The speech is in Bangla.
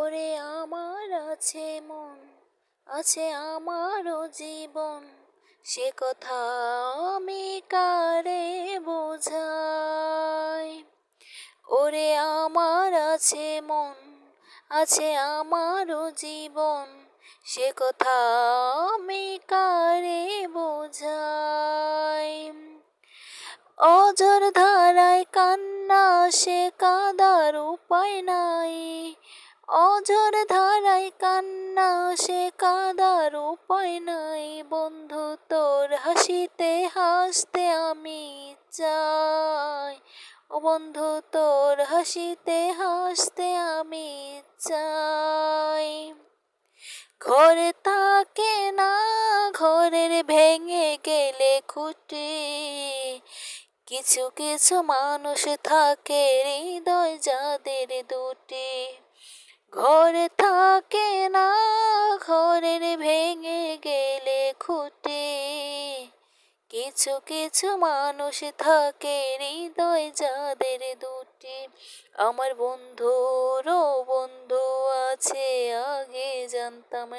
ওরে আমার আছে মন, আছে আমারও জীবন, সে কথা আমি কারে বোঝাই। ওরে আমার আছে মন, আছে আমারও জীবন, সে কথা আমি কারে বোঝাই। অঝোর ধারায় কান্না সে কাঁদার উপায় নাই। অঝোর ধারায় কান্না সে কাঁদার উপায় নাই। বন্ধু তোর হাসিতে হাসতে আমি চাই। ও বন্ধু তোর হাসিতে হাসতে আমি চাই। ঘর থাকে না ঘরের ভেঙে গেলে খুঁটি, কিছু কিছু মানুষ থাকে হৃদয় যাদের দুটি। ঘর থাকে না ঘরের ভেঙে গেলে খুঁটি, কিছু কিছু মানুষ থাকে হৃদয় যাদের দুটি। আমার বন্ধুরও বন্ধু আছে, আগে জানতাম